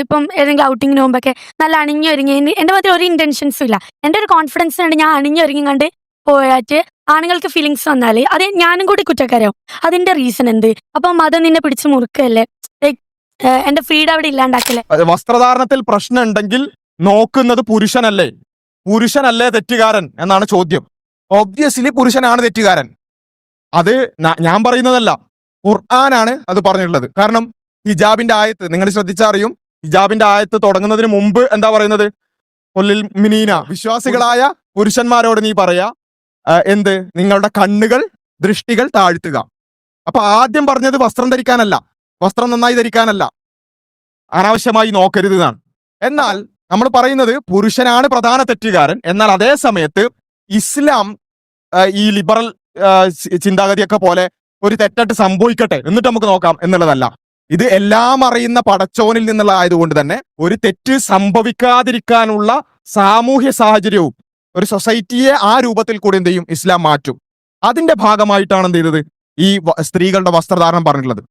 ഇപ്പം ഏതെങ്കിലും ഔട്ടിങ്ങിന് പോകുമ്പോഴൊക്കെ നല്ല അണിഞ്ഞൊരുങ്ങി എൻ്റെ മറ്റേ ഒരു ഇന്റൻഷൻസും ഇല്ല. എൻ്റെ ഒരു കോൺഫിഡൻസ് ഉണ്ട് ഞാൻ അണിഞ്ഞൊരുങ്ങി കണ്ട് പോയിട്ട് ആണുങ്ങൾക്ക് ഫീലിങ്സ് വന്നാൽ അത് ഞാനും കൂടി കുറ്റക്കാരാവും. അതിന്റെ റീസൺ എന്ത്? അപ്പം മതം നിന്നെ പിടിച്ച് മുറുക്കല്ലേ? ലൈക് എന്റെ ഫ്രീഡം അവിടെ ഇല്ലാണ്ടാക്കല്ലേ? വസ്ത്രധാരണത്തിൽ പ്രശ്നം ഉണ്ടെങ്കിൽ നോക്കുന്നത് പുരുഷനല്ലേ? പുരുഷനല്ലേ തെറ്റുകാരൻ എന്നാണ് ചോദ്യം. ഒബ്വിയസ്ലി പുരുഷനാണ് തെറ്റുകാരൻ. അത് ഞാൻ പറയുന്നതല്ല, ഖുർആനാണ് അത് പറഞ്ഞിട്ടുള്ളത്. കാരണം ഹിജാബിന്റെ ആയത്ത് നിങ്ങൾ ശ്രദ്ധിച്ചറിയും. ഹിജാബിന്റെ ആയത്ത് തുടങ്ങുന്നതിന് മുമ്പ് എന്താ പറയുന്നത്? കൊല്ലിൽ മിനീന, വിശ്വാസികളായ പുരുഷന്മാരോട് നീ പറയാ എന്ത്? നിങ്ങളുടെ കണ്ണുകൾ ദൃഷ്ടികൾ താഴ്ത്തുക. അപ്പൊ ആദ്യം പറഞ്ഞത് വസ്ത്രം ധരിക്കാനല്ല, വസ്ത്രം നന്നായി ധരിക്കാനല്ല, അനാവശ്യമായി നോക്കരുത് എന്നാണ്. എന്നാൽ നമ്മൾ പറയുന്നത് പുരുഷനാണ് പ്രധാന തെറ്റുകാരൻ. എന്നാൽ അതേ സമയത്ത് ഇസ്ലാം ഈ ലിബറൽ ചിന്താഗതിയൊക്കെ പോലെ ഒരു തെറ്റായിട്ട് സംഭവിക്കട്ടെ എന്നിട്ട് നമുക്ക് നോക്കാം എന്നുള്ളതല്ല. ഇത് എല്ലാം അറിയുന്ന പടച്ചോനിൽ നിന്നുള്ള ആയതുകൊണ്ട് തന്നെ ഒരു തെറ്റ് സംഭവിക്കാതിരിക്കാനുള്ള സാമൂഹ്യ സാഹചര്യവും ഒരു സൊസൈറ്റിയെ ആ രൂപത്തിൽ കൂടി എന്ത് ചെയ്യും? ഇസ്ലാം മാറ്റും. അതിന്റെ ഭാഗമായിട്ടാണ് എന്ത് ചെയ്തത്? ഈ സ്ത്രീകളുടെ വസ്ത്രധാരണം പറഞ്ഞിട്ടുള്ളത്.